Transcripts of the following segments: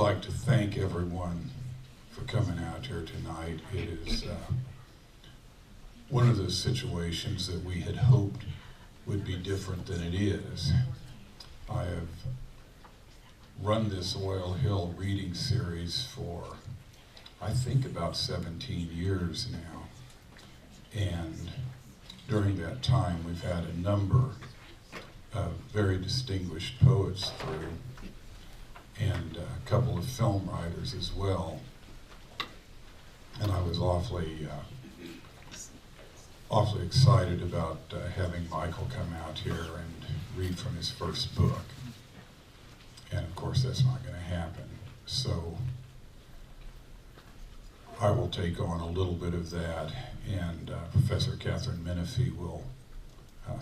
like to thank everyone for coming out here tonight. It is one of those situations that we had hoped would be different than it is. I have run this Oil Hill reading series for, I think, about 17 years now. And during that time, we've had a number of very distinguished poets through, and a couple of film writers as well. And I was awfully excited about having Michael come out here and read from his first book. And of course, that's not going to happen. So I will take on a little bit of that, and Professor Catherine Menifee will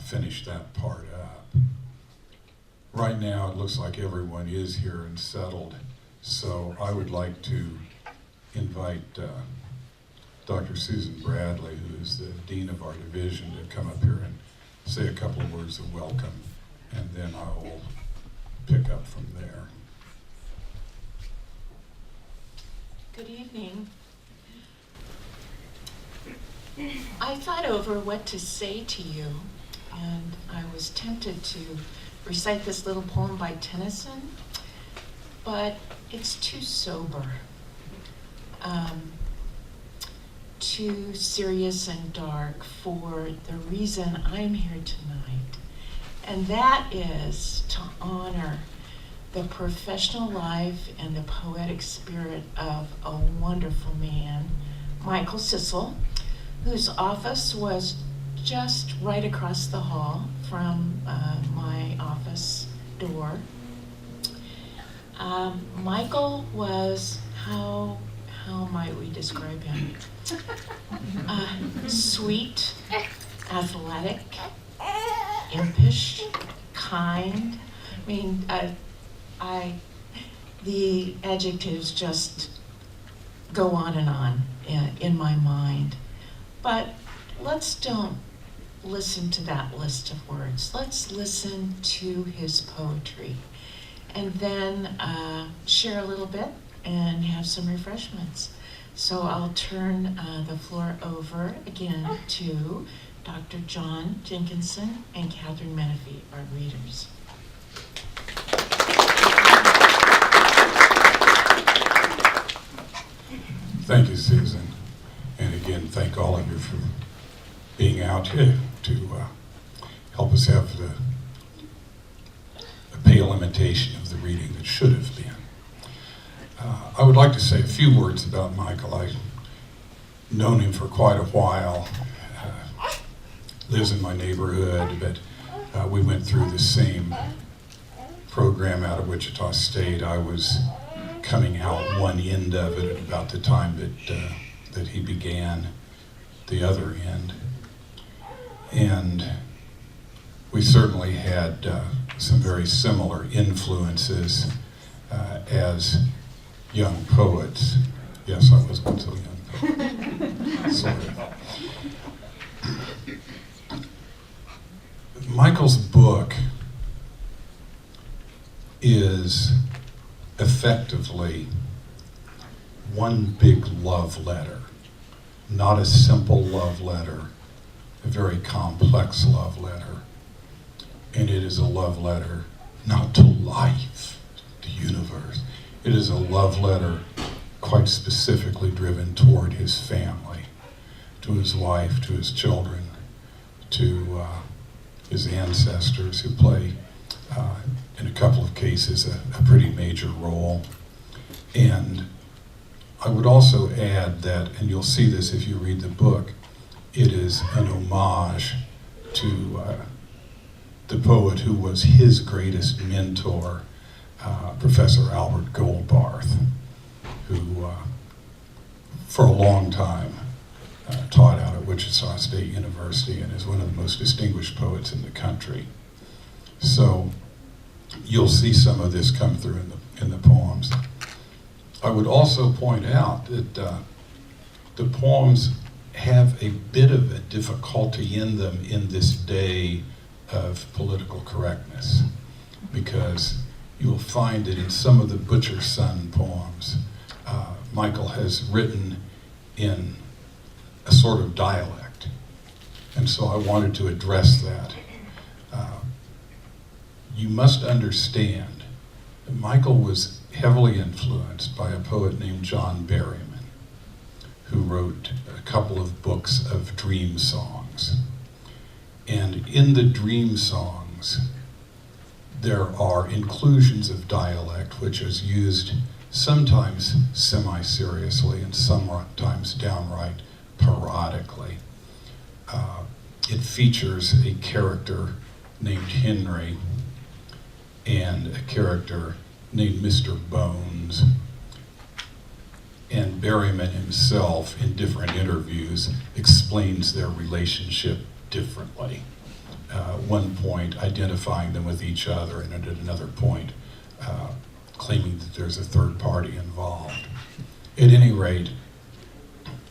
finish that part up. Right now, it looks like everyone is here and settled, so I would like to invite Dr. Susan Bradley, who is the Dean of our division, to come up here and say a couple of words of welcome, and then I will pick up from there. Good evening. I thought over what to say to you, and I was tempted to recite this little poem by Tennyson, but it's too sober, too serious and dark for the reason I'm here tonight, and that is to honor the professional life and the poetic spirit of a wonderful man, Michael Cissell, whose office was just right across the hall from my office door. Michael was, how might we describe him? Sweet, athletic, impish, kind. I mean, the adjectives just go on and on in my mind. But let's don't listen to that list of words. Let's listen to his poetry, and then share a little bit and have some refreshments. So I'll turn the floor over again to Dr. John Jenkinson and Catherine Menifee, our readers. Thank you, Susan. And again, thank all of you for being out here to help us have the pale imitation of the reading that should have been. I would like to say a few words about Michael. I've known him for quite a while, lives in my neighborhood, but we went through the same program out of Wichita State. I was coming out one end of it at about the time that he began the other end. And we certainly had some very similar influences as young poets. Yes, I was once a young poet, sort of. Michael's book is effectively one big love letter, not a simple love letter, a very complex love letter. And it is a love letter not to life, the universe. It is a love letter quite specifically driven toward his family, to his wife, to his children, to his ancestors, who play, in a couple of cases, a pretty major role. And I would also add that, and you'll see this if you read the book, it is an homage to the poet who was his greatest mentor, Professor Albert Goldbarth, who for a long time taught out at Wichita State University and is one of the most distinguished poets in the country. So you'll see some of this come through in the poems. I would also point out that the poems have a bit of a difficulty in them in this day of political correctness, because you will find that in some of the Butcher's Son poems, Michael has written in a sort of dialect. And so I wanted to address that. You must understand that Michael was heavily influenced by a poet named John Berryman, who wrote a couple of books of dream songs. And in the dream songs, there are inclusions of dialect, which is used sometimes semi-seriously and sometimes downright parodically. It features a character named Henry and a character named Mr. Bones. And Berryman himself, in different interviews, explains their relationship differently. At one point identifying them with each other, and at another point claiming that there's a third party involved. At any rate,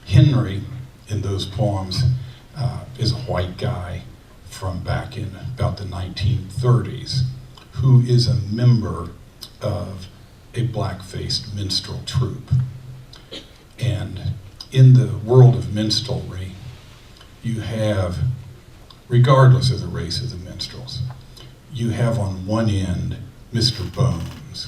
Henry, in those poems, is a white guy from back in about the 1930s, who is a member of a black-faced minstrel troupe. And in the world of minstrelry, you have, regardless of the race of the minstrels, you have on one end Mr. Bones.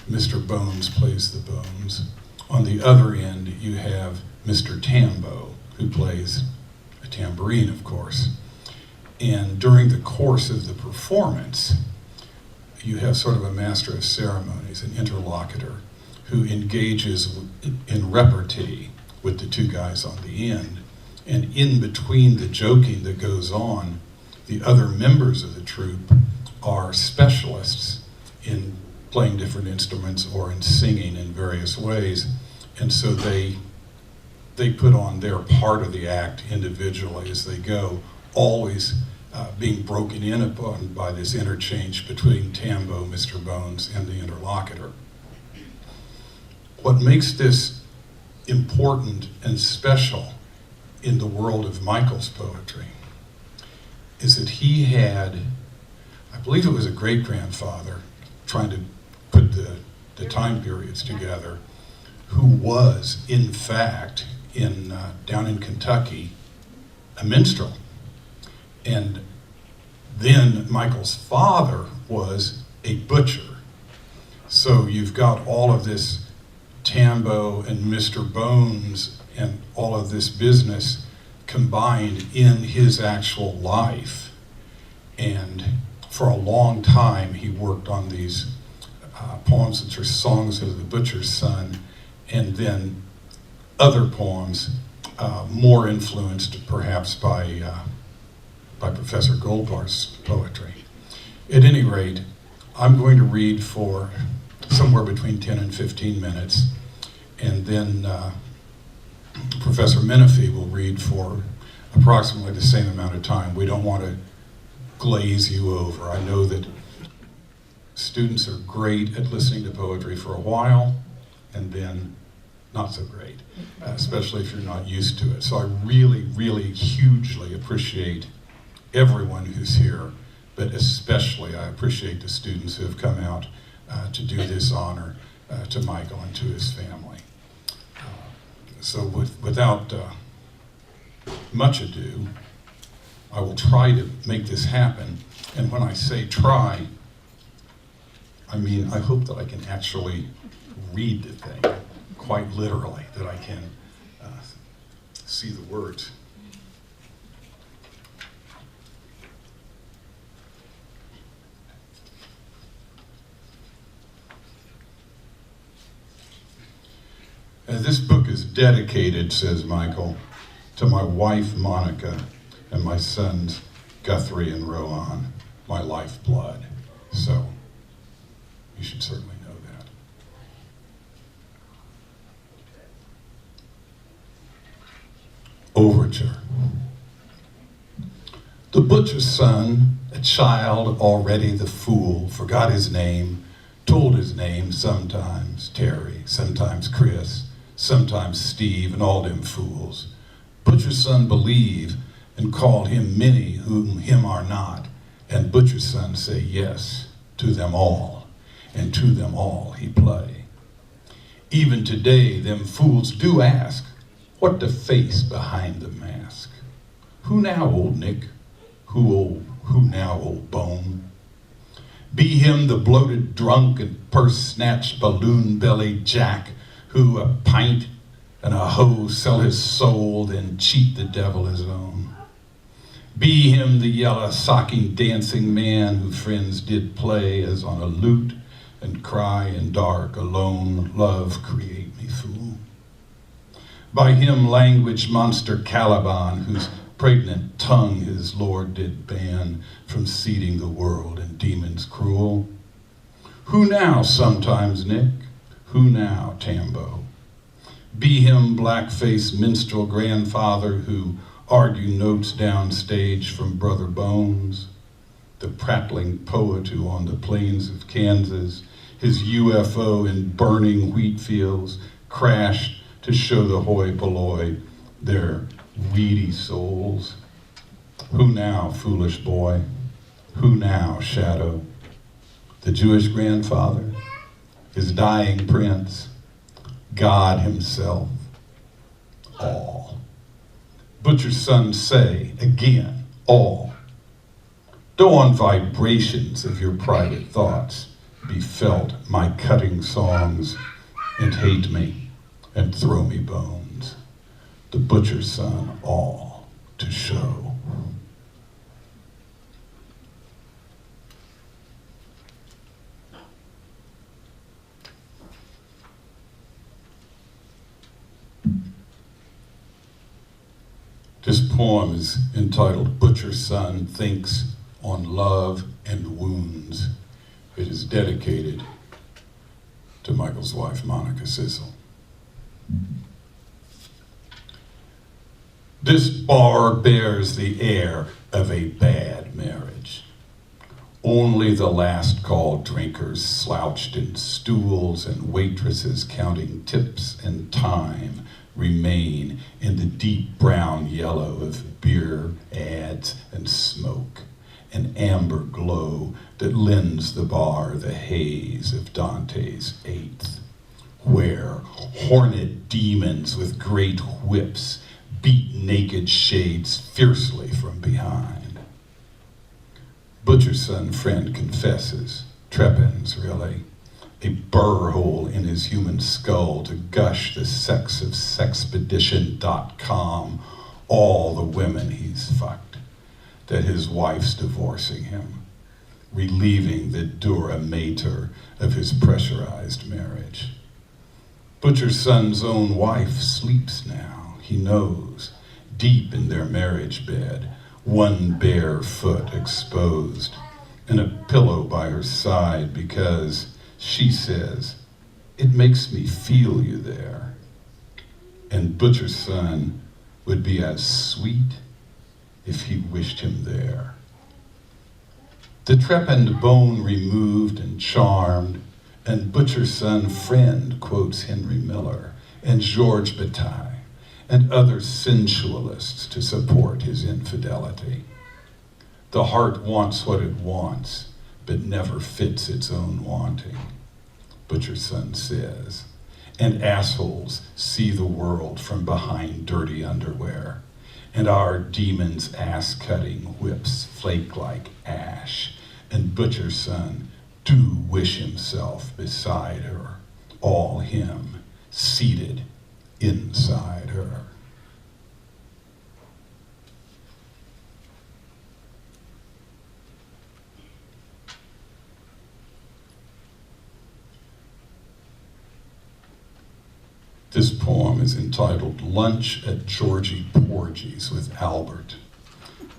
Mr. Bones plays the bones. On the other end, you have Mr. Tambo, who plays a tambourine, of course. And during the course of the performance, you have sort of a master of ceremonies, an interlocutor, who engages in repartee with the two guys on the end. And in between the joking that goes on, the other members of the troupe are specialists in playing different instruments or in singing in various ways. And so they put on their part of the act individually as they go, always being broken in upon by this interchange between Tambo, Mr. Bones, and the interlocutor. What makes this important and special in the world of Michael's poetry is that he had, I believe it was a great-grandfather, trying to put the time periods together, who was, in fact, down in Kentucky, a minstrel. And then Michael's father was a butcher. So you've got all of this Tambo and Mr. Bones and all of this business combined in his actual life. And for a long time, he worked on these poems which are songs of the butcher's son, and then other poems more influenced perhaps by Professor Goldbar's poetry. At any rate, I'm going to read for somewhere between 10 and 15 minutes, and then Professor Menifee will read for approximately the same amount of time. We don't want to glaze you over. I know that students are great at listening to poetry for a while, and then not so great, especially if you're not used to it. So I really, really hugely appreciate everyone who's here, but especially I appreciate the students who have come out to do this honor to Michael and to his family. So without much ado, I will try to make this happen. And when I say try, I mean I hope that I can actually read the thing, quite literally, that I can see the words. This book is dedicated, says Michael, to my wife Monica and my sons Guthrie and Rohan, my lifeblood. So you should certainly know that. Overture. The butcher's son, a child already the fool, forgot his name, told his name sometimes Terry, sometimes Chris, sometimes Steve, and all them fools. Butcher's son believe and call him many whom him are not, and butcher's son say yes to them all, and to them all he play. Even today, them fools do ask, what the face behind the mask? Who now, old Nick? Who now, old Bone? Be him the bloated drunk and purse-snatched balloon-bellied Jack, who a pint and a hoe sell his soul, then cheat the devil his own. Be him the yellow-socking dancing man who friends did play as on a lute and cry in dark alone, love create me fool. By him language monster Caliban, whose pregnant tongue his lord did ban from seeding the world and demons cruel. Who now sometimes, Nick? Who now, Tambo? Be him black-faced minstrel grandfather who argue notes downstage from Brother Bones, the prattling poet who on the plains of Kansas, his UFO in burning wheat fields, crashed to show the hoi polloi their weedy souls. Who now, foolish boy? Who now, shadow? The Jewish grandfather, his dying prince, God himself, all. Butcher's sons say, again, all. Though on vibrations of your private thoughts be felt my cutting songs, and hate me, and throw me bones. The butcher's son, all to show. This poem is entitled Butcher's Son Thinks on Love and Wounds. It is dedicated to Michael's wife, Monica Cissell. This bar bears the air of a bad marriage. Only the last call drinkers slouched in stools and waitresses counting tips and time remain in the deep brown yellow of beer ads and smoke, an amber glow that lends the bar the haze of Dante's Eighth, where horned demons with great whips beat naked shades fiercely from behind. Butcher's son friend confesses, Trepan's really, a burr hole in his human skull to gush the sex of sexpedition.com, all the women he's fucked, that his wife's divorcing him, relieving the dura mater of his pressurized marriage. Butcher's son's own wife sleeps now, he knows, deep in their marriage bed, one bare foot exposed, and a pillow by her side because, she says, it makes me feel you there. And Butcher's son would be as sweet if he wished him there. The trepanned bone removed and charmed, and Butcher's son friend quotes Henry Miller and Georges Bataille and other sensualists to support his infidelity. The heart wants what it wants, but never fits its own wanting, Butcher's son says, and assholes see the world from behind dirty underwear, and our demon's ass-cutting whips flake like ash, and Butcher's son do wish himself beside her, all him, seated inside her. This poem is entitled Lunch at Georgie Porgy's with Albert,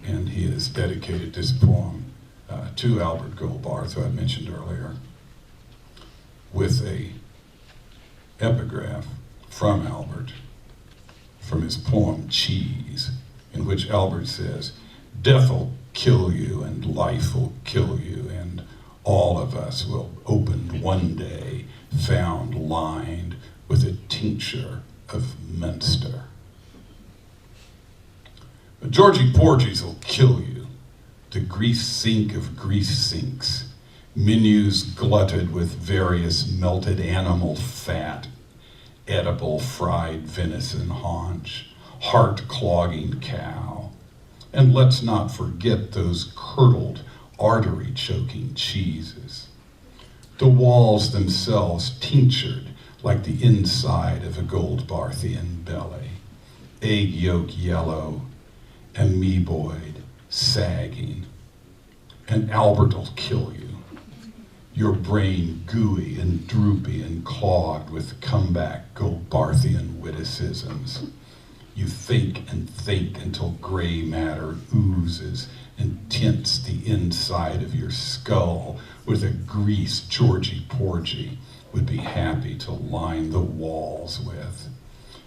and he has dedicated this poem to Albert Goldbarth, who I mentioned earlier, with a epigraph from Albert, from his poem Cheese, in which Albert says, "Death'll kill you and life will kill you, and all of us will open one day, found lined with a tincture of Munster." But Georgie Porgy's will kill you, the grease sink of grease sinks, menus glutted with various melted animal fat, edible fried venison haunch, heart-clogging cow. And let's not forget those curdled, artery-choking cheeses. The walls themselves tinctured like the inside of a Goldbarthian belly, egg yolk yellow, amoeboid, sagging. And Albert'll kill you. Your brain gooey and droopy and clogged with comeback Goldbarthian witticisms. You think and think until gray matter oozes and tints the inside of your skull with a grease Georgie Porgy would be happy to line the walls with.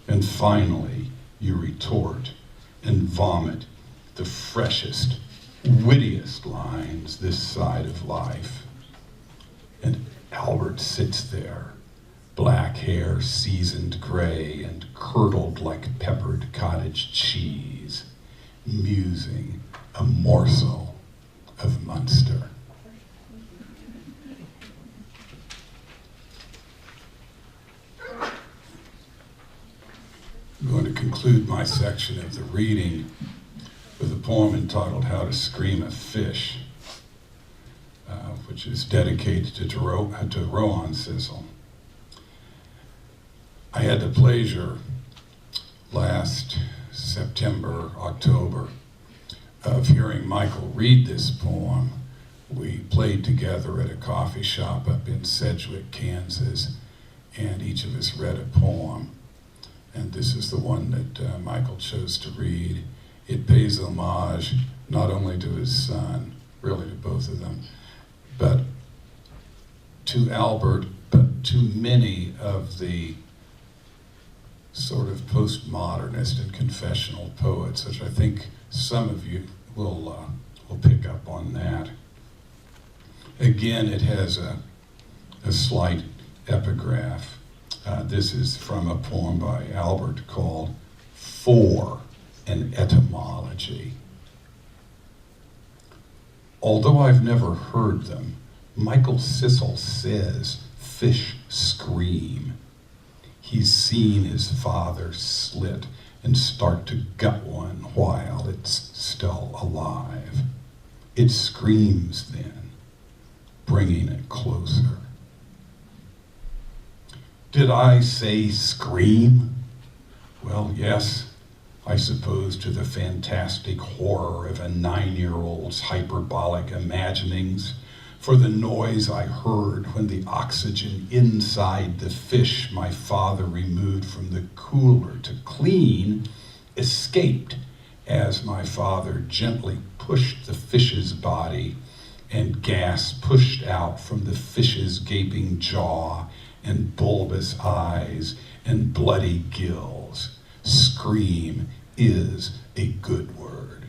And finally, you retort and vomit the freshest, wittiest lines this side of life. And Albert sits there, black hair seasoned gray and curdled like peppered cottage cheese, musing a morsel of Munster. I'm going to conclude my section of the reading with a poem entitled How to Scream a Fish, which is dedicated to Rowan Cissell. I had the pleasure last September, October, of hearing Michael read this poem. We played together at a coffee shop up in Sedgwick, Kansas, and each of us read a poem. And this is the one that Michael chose to read. It pays homage not only to his son, really to both of them, but to Albert, but to many of the sort of postmodernist and confessional poets, which I think some of you will pick up on that. Again, it has a slight epigraph. This is from a poem by Albert called For an Etymology. Although I've never heard them, Michael Cissell says fish scream. He's seen his father slit and start to gut one while it's still alive. It screams then, bringing it closer. Did I say scream? Well, yes, I suppose to the fantastic horror of a 9-year-old's hyperbolic imaginings, for the noise I heard when the oxygen inside the fish my father removed from the cooler to clean escaped as my father gently pushed the fish's body and gas pushed out from the fish's gaping jaw and bulbous eyes and bloody gills. Scream is a good word.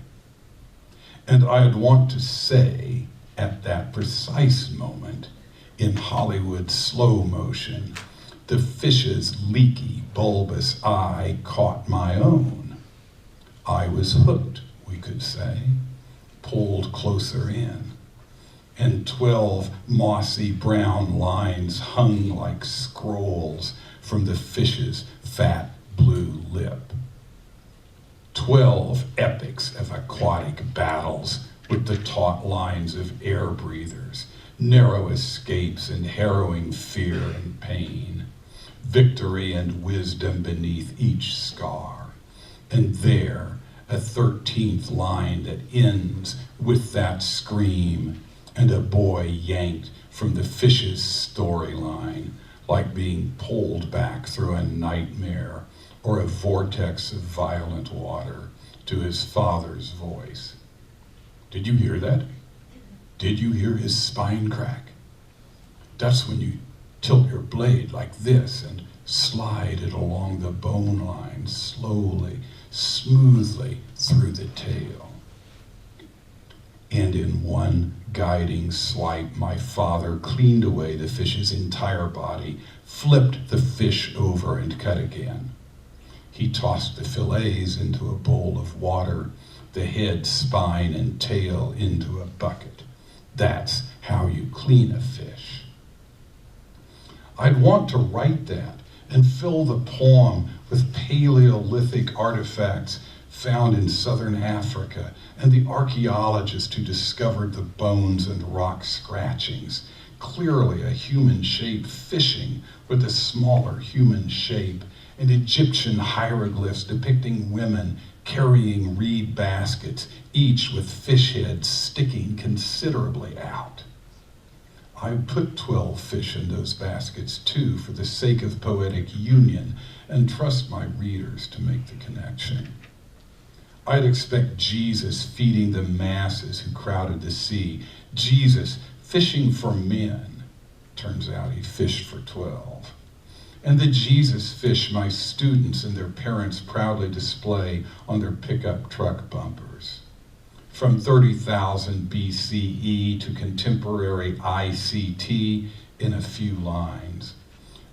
And I'd want to say, at that precise moment, in Hollywood slow motion, the fish's leaky, bulbous eye caught my own. I was hooked, we could say, pulled closer in, and 12 mossy brown lines hung like scrolls from the fish's fat blue lip. 12 epics of aquatic battles with the taut lines of air breathers, narrow escapes and harrowing fear and pain, victory and wisdom beneath each scar, and there a 13th line that ends with that scream and a boy yanked from the fish's storyline like being pulled back through a nightmare or a vortex of violent water to his father's voice. Did you hear that? Did you hear his spine crack? That's when you tilt your blade like this and slide it along the bone line slowly, smoothly through the tail. And in one guiding swipe, my father cleaned away the fish's entire body, flipped the fish over and cut again. He tossed the fillets into a bowl of water, the head, spine, and tail into a bucket. That's how you clean a fish. I'd want to write that and fill the poem with Paleolithic artifacts found in southern Africa and the archaeologists who discovered the bones and rock scratchings. Clearly a human shape fishing with a smaller human shape, and Egyptian hieroglyphs depicting women carrying reed baskets, each with fish heads sticking considerably out. I put 12 fish in those baskets too, for the sake of poetic union, and trust my readers to make the connection. I'd expect Jesus feeding the masses who crowded the sea, Jesus fishing for men. Turns out he fished for 12. And the Jesus fish my students and their parents proudly display on their pickup truck bumpers. From 30,000 BCE to contemporary ICT in a few lines.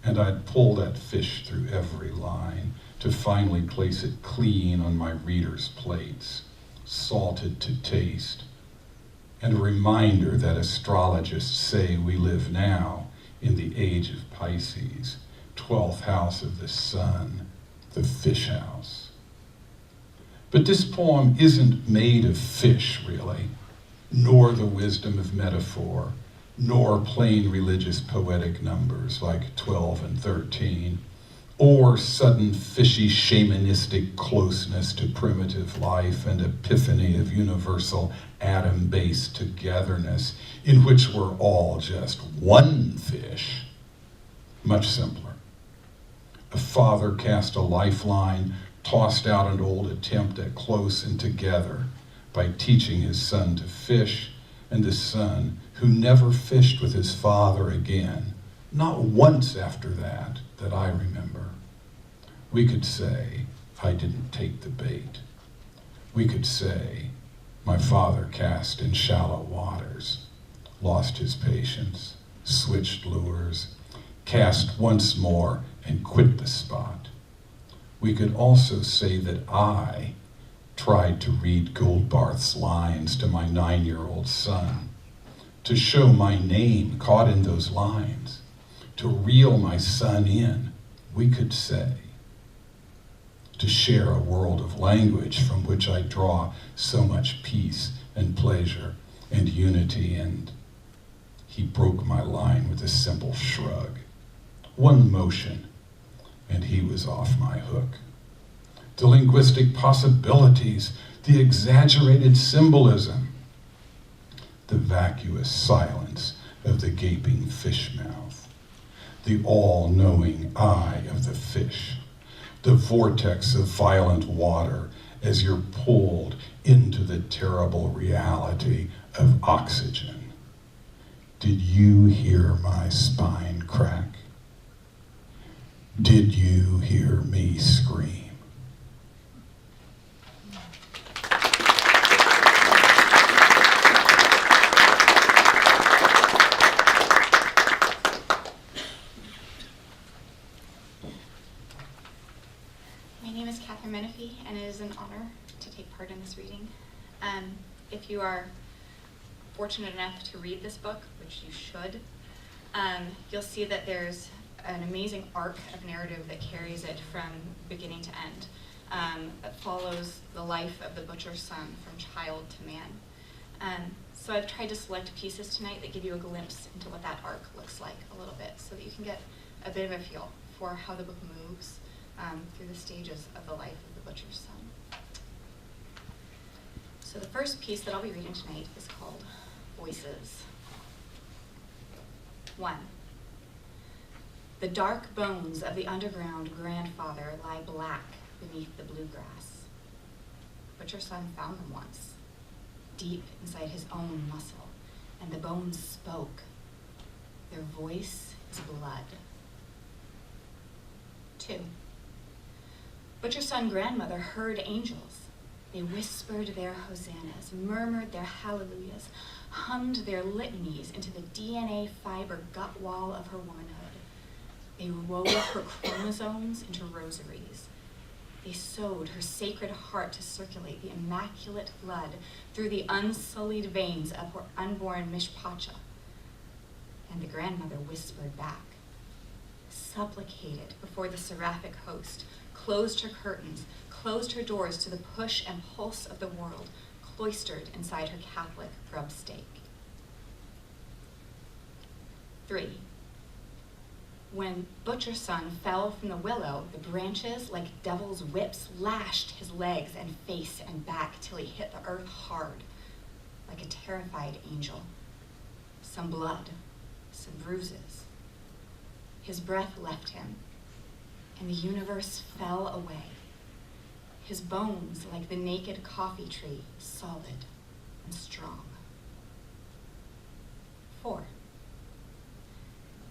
And I'd pull that fish through every line to finally place it clean on my readers' plates, salted to taste. And a reminder that astrologists say we live now in the age of Pisces, 12th house of the sun, the fish house. But this poem isn't made of fish, really, nor the wisdom of metaphor, nor plain religious poetic numbers like 12 and 13, or sudden fishy shamanistic closeness to primitive life and epiphany of universal atom-based togetherness in which we're all just one fish. Much simpler. A father cast a lifeline, tossed out an old attempt at close and together by teaching his son to fish, and the son who never fished with his father again, not once after that I remember. We could say, I didn't take the bait. We could say, my father cast in shallow waters, lost his patience, switched lures, cast once more and quit the spot. We could also say that I tried to read Goldbarth's lines to my 9-year-old son, to show my name caught in those lines, to reel my son in, we could say, to share a world of language from which I draw so much peace and pleasure and unity, and he broke my line with a simple shrug. One motion, and he was off my hook. The linguistic possibilities, the exaggerated symbolism, the vacuous silence of the gaping fish mouth, the all-knowing eye of the fish, the vortex of violent water as you're pulled into the terrible reality of oxygen. Did you hear my spine crack? Did you hear me scream? And it is an honor to take part in this reading. If you are fortunate enough to read this book, which you should, you'll see that there's an amazing arc of narrative that carries it from beginning to end, that follows the life of the butcher's son from child to man. So I've tried to select pieces tonight that give you a glimpse into what that arc looks like a little bit, so that you can get a bit of a feel for how the book moves through the stages of the life of the butcher's son. So the first piece that I'll be reading tonight is called Voices. 1. The dark bones of the underground grandfather lie black beneath the bluegrass. Butcher's son found them once, deep inside his own muscle, and the bones spoke. Their voice is blood. 2. Butcher's son grandmother heard angels. They whispered their hosannas, murmured their hallelujahs, hummed their litanies into the DNA fiber gut wall of her womanhood. They wove her chromosomes into rosaries. They sewed her sacred heart to circulate the immaculate blood through the unsullied veins of her unborn mishpacha. And the grandmother whispered back, supplicated before the seraphic host, closed her curtains, closed her doors to the push and pulse of the world, cloistered inside her Catholic grub stake. 3. When Butcher Son fell from the willow, the branches, like devil's whips, lashed his legs and face and back till he hit the earth hard, like a terrified angel. Some blood, some bruises. His breath left him, and the universe fell away. His bones, like the naked coffee tree, solid and strong. 4.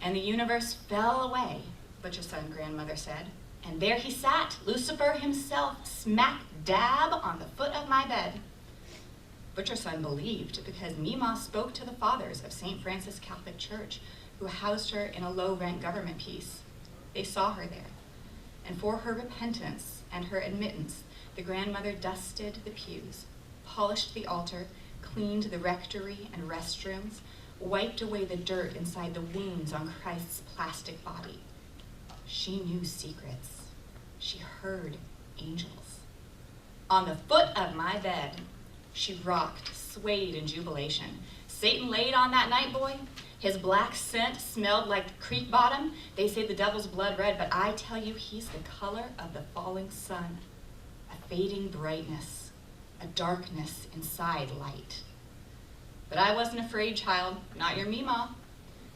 And the universe fell away, Butcher Son grandmother said, and there he sat, Lucifer himself, smack dab on the foot of my bed. Butcher Son believed because Meemaw spoke to the fathers of St. Francis Catholic Church, who housed her in a low-rent government piece. They saw her there, and for her repentance and her admittance, the grandmother dusted the pews, polished the altar, cleaned the rectory and restrooms, wiped away the dirt inside the wounds on Christ's plastic body. She knew secrets. She heard angels. On the foot of my bed, she rocked, swayed in jubilation. Satan laid on that night, boy. His black scent smelled like creek bottom. They say the devil's blood red, but I tell you, he's the color of the falling sun. A fading brightness, a darkness inside light. But I wasn't afraid, child, not your Meemaw,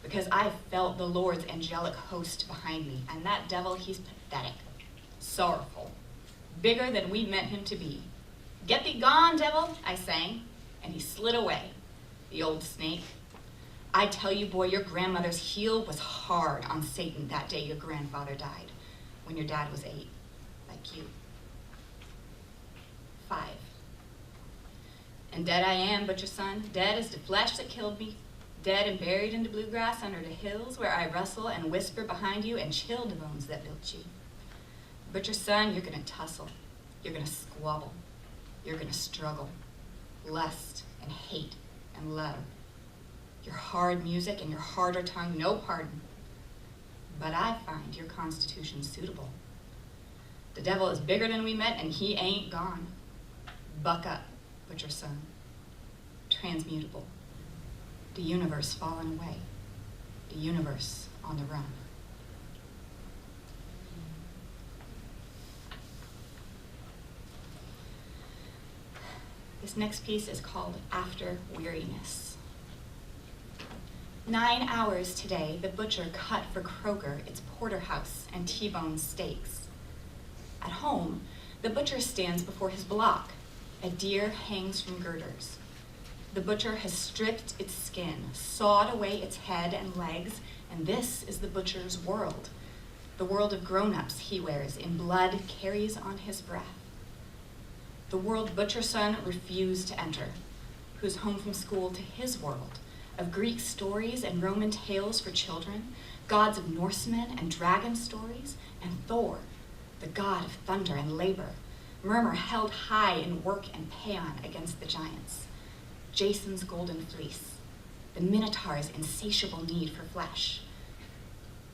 because I felt the Lord's angelic host behind me, and that devil, he's pathetic, sorrowful, bigger than we meant him to be. Get thee gone, devil, I sang, and he slid away, the old snake. I tell you, boy, your grandmother's heel was hard on Satan that day your grandfather died, when your dad was 8, like you. 5. And dead I am, Butcher Son, dead as the flesh that killed me, dead and buried in the bluegrass under the hills where I rustle and whisper behind you and chill the bones that built you. Butcher Son, you're gonna tussle, you're gonna squabble, you're gonna struggle, lust and hate and love. Your hard music and your harder tongue, no pardon. But I find your constitution suitable. The devil is bigger than we met and he ain't gone. Buck up, Butcher Son. Transmutable. The universe fallen away. The universe on the run. This next piece is called After Weariness. 9 hours today, the butcher cut for Kroger its porterhouse and T-bone steaks. At home, the butcher stands before his block. A deer hangs from girders. The butcher has stripped its skin, sawed away its head and legs, and this is the butcher's world. The world of grown-ups he wears in blood carries on his breath. The world Butcher Son refused to enter, who's home from school to his world, of Greek stories and Roman tales for children, gods of Norsemen and dragon stories, and Thor, the god of thunder and labor, Murmur held high in work and paean against the giants, Jason's golden fleece, the Minotaur's insatiable need for flesh.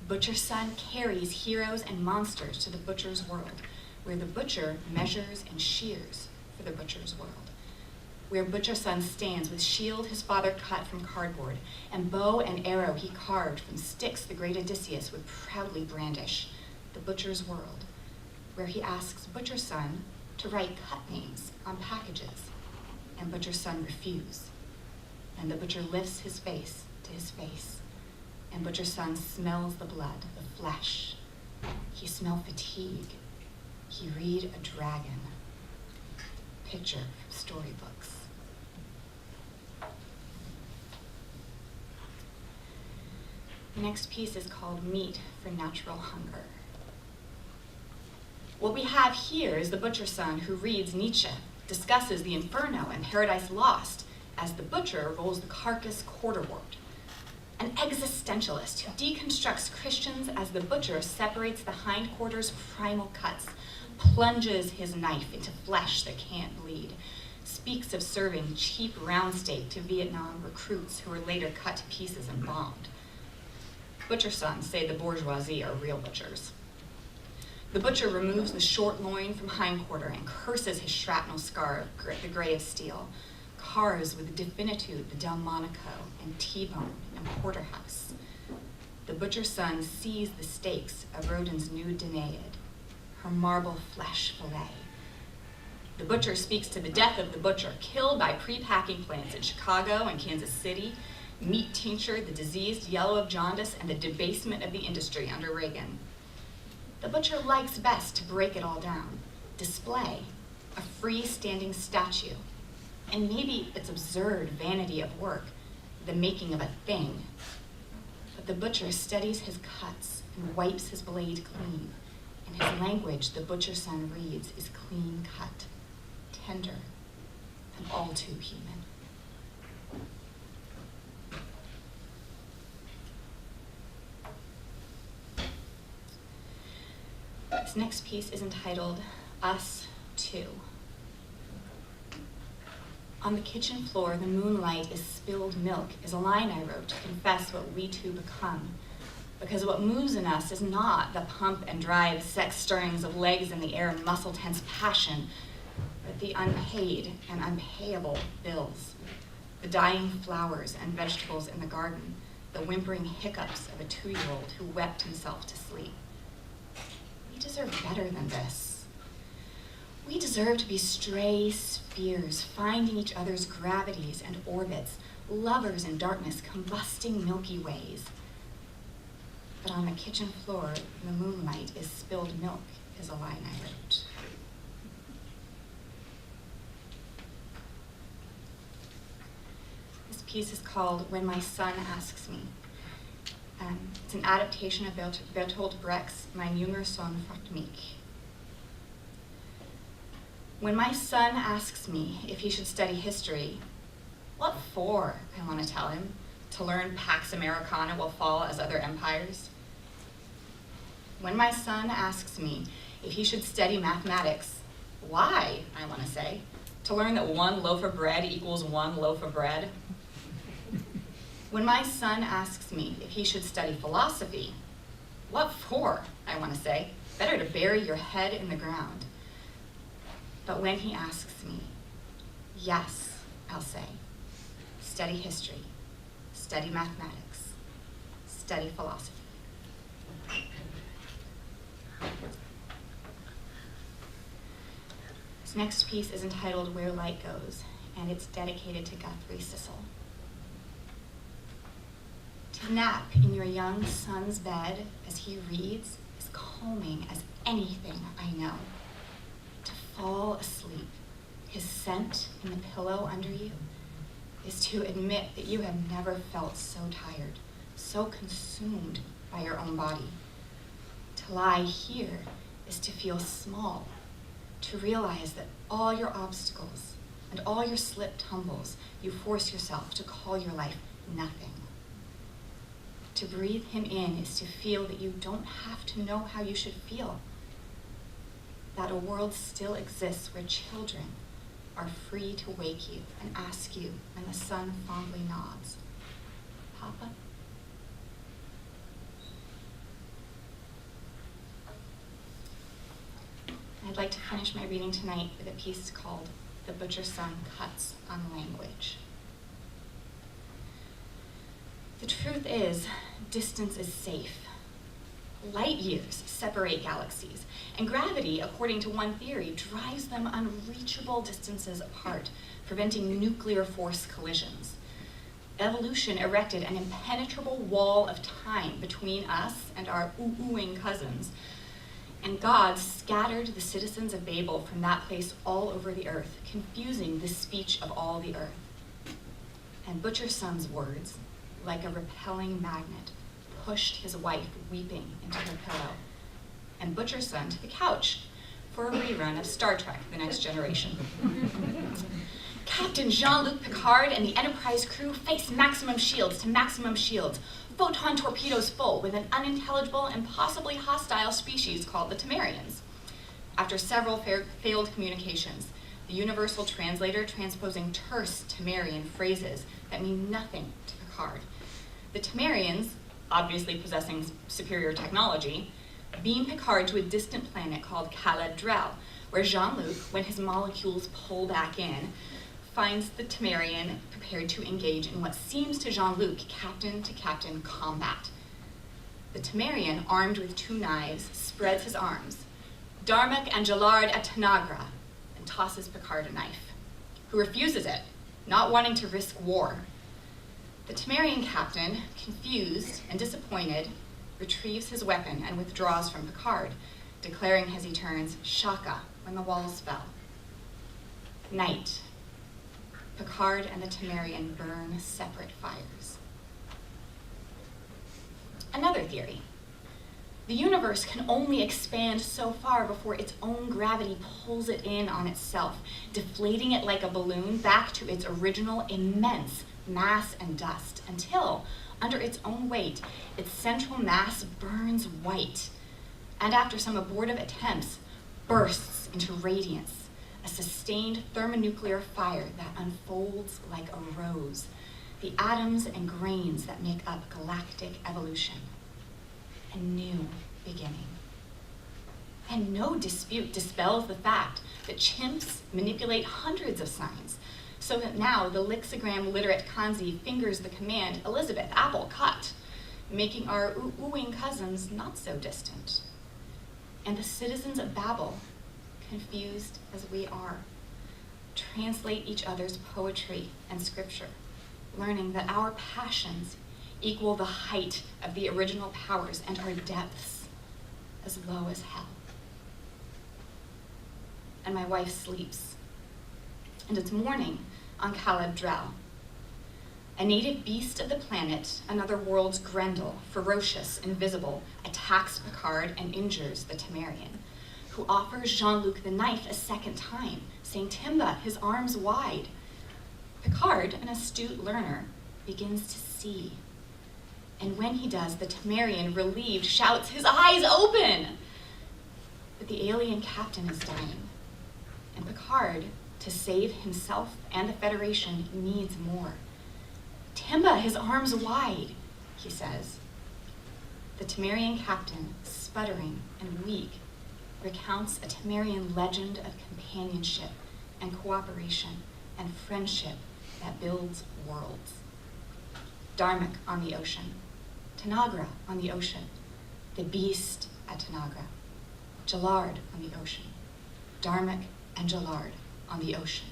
Butcher Son carries heroes and monsters to the butcher's world, where the butcher measures and shears for the butcher's world, where Butcher Son stands with shield his father cut from cardboard, and bow and arrow he carved from sticks the great Odysseus would proudly brandish, the butcher's world, where he asks Butcher Son to write cut names on packages, and Butcher Son refuse, and the butcher lifts his face to his face, and Butcher Son smells the blood, the flesh. He smell fatigue. He read a dragon. Picture from storybooks. The next piece is called Meat for Natural Hunger. What we have here is the Butcher Son who reads Nietzsche, discusses the Inferno and Paradise Lost as the butcher rolls the carcass quarterward. An existentialist who deconstructs Christians as the butcher separates the hindquarters' primal cuts, plunges his knife into flesh that can't bleed, speaks of serving cheap round steak to Vietnam recruits who were later cut to pieces and bombed. Butcher sons say the bourgeoisie are real butchers. The butcher removes the short loin from hindquarter and curses his shrapnel scar of the gray of steel, carves with definitude the Delmonico and T-bone and porterhouse. The butcher son sees the steaks of Rodin's new Danaid, her marble flesh fillet. The butcher speaks to the death of the butcher, killed by pre-packing plants in Chicago and Kansas City, meat tincture, the diseased yellow of jaundice, and the debasement of the industry under Reagan. The butcher likes best to break it all down, display a freestanding statue, and maybe its absurd vanity of work, the making of a thing. But the butcher steadies his cuts and wipes his blade clean, and his language, the butcher son reads, is clean cut, tender, and all too human. This next piece is entitled Us Too. On the kitchen floor, the moonlight is spilled milk is a line I wrote to confess what we too become. Because what moves in us is not the pump and drive sex stirrings of legs in the air and muscle tense passion, but the unpaid and unpayable bills, the dying flowers and vegetables in the garden, the whimpering hiccups of a 2-year-old who wept himself to sleep. We deserve better than this. We deserve to be stray spheres, finding each other's gravities and orbits, lovers in darkness, combusting Milky Ways. But on the kitchen floor, the moonlight is spilled milk, is a line I wrote. This piece is called When My Son Asks Me. It's an adaptation of Bertolt Brecht's Mein junger Sohn fragt mich. When my son asks me if he should study history, what for, I want to tell him, to learn Pax Americana will fall as other empires? When my son asks me if he should study mathematics, why, I want to say, to learn that 1 loaf of bread equals 1 loaf of bread? When my son asks me if he should study philosophy, what for, I want to say, better to bury your head in the ground. But when he asks me, yes, I'll say, study history, study mathematics, study philosophy. This next piece is entitled Where Light Goes, and it's dedicated to Guthrie Cissell. To nap in your young son's bed as he reads is calming as anything I know. To fall asleep, his scent in the pillow under you, is to admit that you have never felt so tired, so consumed by your own body. To lie here is to feel small, to realize that all your obstacles and all your slip tumbles, you force yourself to call your life nothing. To breathe him in is to feel that you don't have to know how you should feel, that a world still exists where children are free to wake you and ask you when the sun fondly nods, Papa? I'd like to finish my reading tonight with a piece called The Butcher Son Cuts on Language. The truth is, distance is safe. Light years separate galaxies, and gravity, according to one theory, drives them unreachable distances apart, preventing nuclear force collisions. Evolution erected an impenetrable wall of time between us and our ooh-oohing cousins, and God scattered the citizens of Babel from that place all over the earth, confusing the speech of all the earth. And Butcher Son's words, like a repelling magnet, pushed his wife weeping into her pillow, and Butcher Son to the couch for a rerun of Star Trek: The Next Generation. Captain Jean-Luc Picard and the Enterprise crew face maximum shields to maximum shields, photon torpedoes full with an unintelligible and possibly hostile species called the Temerians. After several failed communications, the universal translator transposing terse Temerian phrases that mean nothing to Picard. The Temerians, obviously possessing superior technology, beam Picard to a distant planet called Cala-Drell, where Jean-Luc, when his molecules pull back in, finds the Temerian prepared to engage in what seems to Jean-Luc captain-to-captain combat. The Temerian, armed with 2 knives, spreads his arms, Darmok and Jalard at Tanagra, and tosses Picard a knife, who refuses it, not wanting to risk war. The Temerian captain, confused and disappointed, retrieves his weapon and withdraws from Picard, declaring as he turns, Shaka, when the walls fell. Night. Picard and the Temerian burn separate fires. Another theory. The universe can only expand so far before its own gravity pulls it in on itself, deflating it like a balloon back to its original immense mass and dust, until, under its own weight, its central mass burns white, and after some abortive attempts, bursts into radiance, a sustained thermonuclear fire that unfolds like a rose, the atoms and grains that make up galactic evolution. A new beginning. And no dispute dispels the fact that chimps manipulate hundreds of signs, so that now the lexigram literate Kanzi fingers the command Elizabeth Apple cut, making our oohing cousins not so distant. And the citizens of Babel, confused as we are, translate each other's poetry and scripture, learning that our passions equal the height of the original powers and our depths as low as hell. And my wife sleeps, and it's morning on Cala-Drell. A native beast of the planet, another world's Grendel, ferocious, invisible, attacks Picard and injures the Temerian, who offers Jean-Luc the knife a second time, saying, Timba, his arms wide. Picard, an astute learner, begins to see. And when he does, the Temerian, relieved, shouts, his eyes open! But the alien captain is dying, and Picard, to save himself and the Federation, needs more. Timba, his arms wide, he says. The Temerian captain, sputtering and weak, recounts a Temerian legend of companionship and cooperation and friendship that builds worlds. Darmok on the ocean, Tanagra on the ocean, the beast at Tanagra, Jalard on the ocean, Darmok and Jalard on the ocean.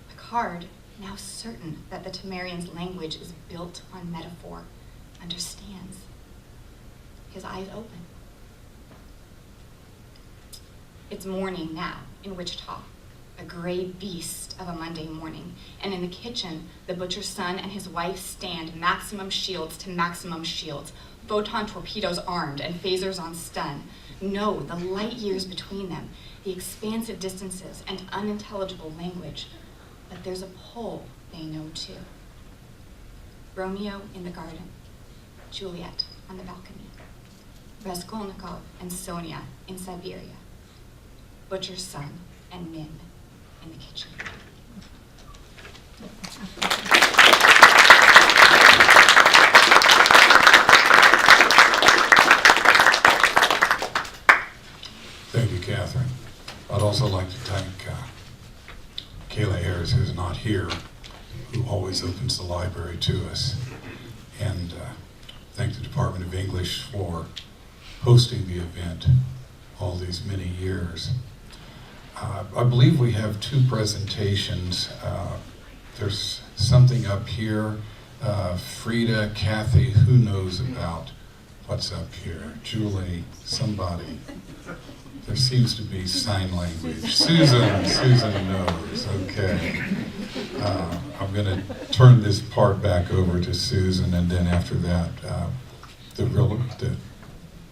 Picard, now certain that the Temerian's language is built on metaphor, understands. His eyes open. It's morning now in Wichita, a gray beast of a Monday morning, and in the kitchen, the butcher's son and his wife stand maximum shields to maximum shields, photon torpedoes armed and phasers on stun. Know the light years between them, the expansive distances and unintelligible language, but there's a pull they know too. Romeo in the garden, Juliet on the balcony, Raskolnikov and Sonia in Siberia, butcher's son and Min in the kitchen. Thank you, Catherine. I'd also like to thank Kayla Ayers, who's not here, who always opens the library to us, and thank the Department of English for hosting the event all these many years. I believe we have 2 presentations. There's something up here. Frida, Kathy, who knows about what's up here? Julie, somebody. There seems to be sign language. Susan knows, okay. I'm gonna turn this part back over to Susan, and then after that, the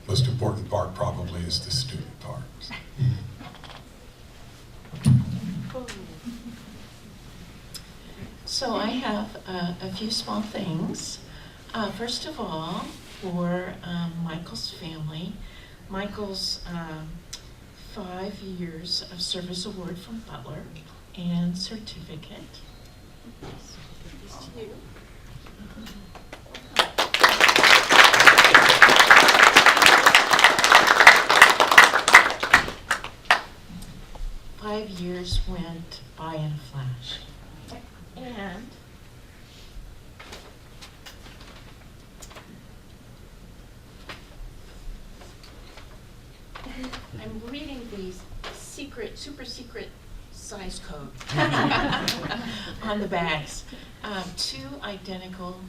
most important part probably is the student part. So I have a few small things. First of all, for Michael's family, Michael's 5 years of service award from Butler and certificate. These to you. years went by in a flash. And I'm reading the super secret size code on the bags. Two identical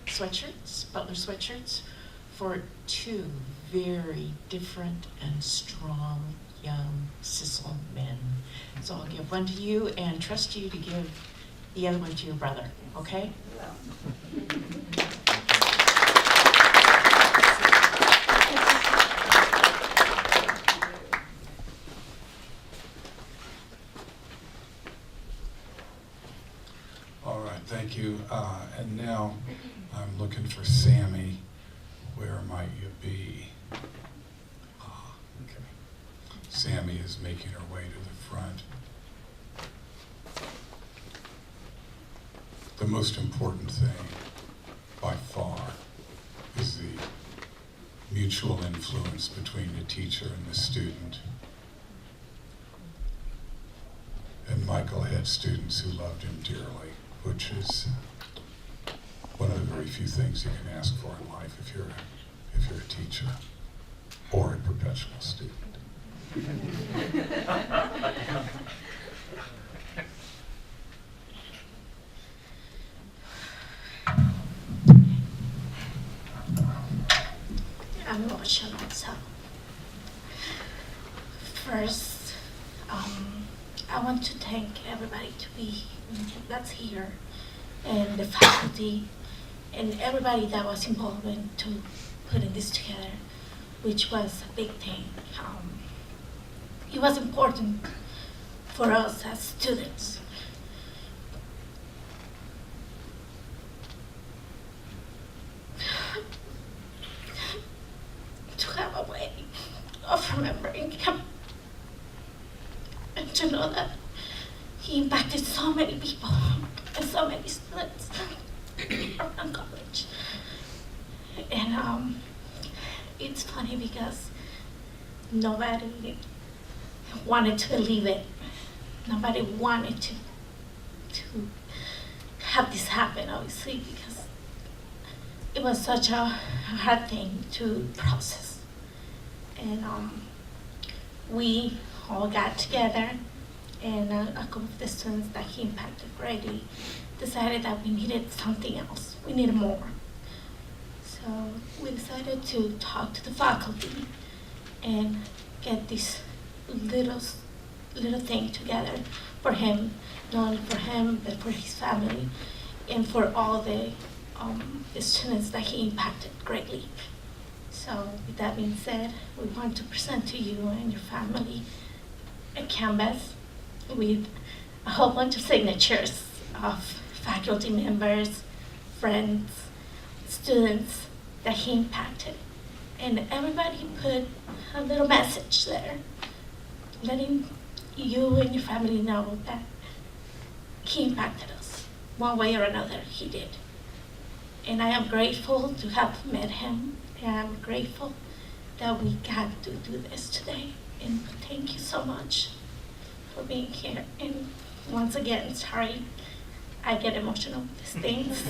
sweatshirts, Butler sweatshirts, for two very different and strong young Cissell men. So I'll give one to you and trust you to give the other one to your brother, okay? All right, thank you. And now I'm looking for Sammy. Where might you be? Okay. Sammy is making her way to the front. The most important thing, by far, is the mutual influence between the teacher and the student. And Michael had students who loved him dearly, which is one of the very few things you can ask for in life if you're a teacher or a perpetual student. I'm emotional. So first, I want to thank everybody that's here, and the faculty, and everybody that was involved into putting this together, which was a big thing. It was important for us as students. To have a way of remembering him and to know that he impacted so many people and so many students around college. And it's funny because nobody wanted to believe it. Nobody wanted to have this happen, obviously, because it was such a hard thing to process. And we all got together, and a couple of the students that he impacted greatly decided that we needed something else. We needed more. So we decided to talk to the faculty and get this little thing together for him, not only for him, but for his family, and for all the students that he impacted greatly. So with that being said, we want to present to you and your family a canvas with a whole bunch of signatures of faculty members, friends, students that he impacted. And everybody put a little message there, letting you and your family know that he impacted us one way or another. He did. And I am grateful to have met him, and I'm grateful that we got to do this today. And thank you so much for being here. And once again, sorry, I get emotional with these things.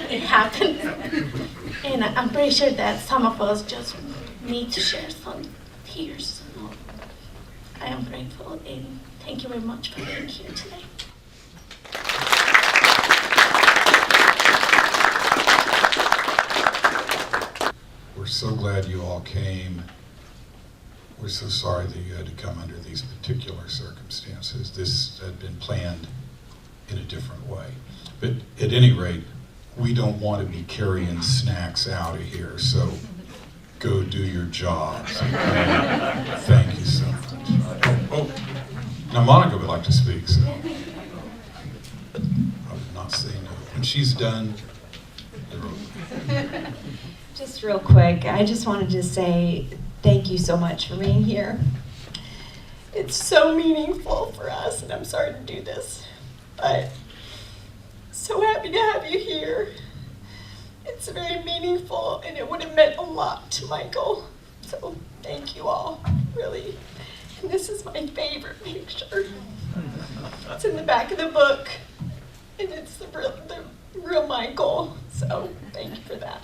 It happens. And I'm pretty sure that some of us just need to share some tears. So I am grateful, and thank you very much for being here today. We're so glad you all came. We're so sorry that you had to come under these particular circumstances. This had been planned in a different way. But at any rate, we don't want to be carrying snacks out of here, so go do your jobs. Thank you so much. Oh, now Monica would like to speak, so I would not say no. When she's done, you're over. Just real quick, I just wanted to say thank you so much for being here. It's so meaningful for us, and I'm sorry to do this, but so happy to have you here. It's very meaningful, and it would have meant a lot to Michael. So thank you all, really. And this is my favorite picture. It's in the back of the book, and it's the real Michael. So thank you for that.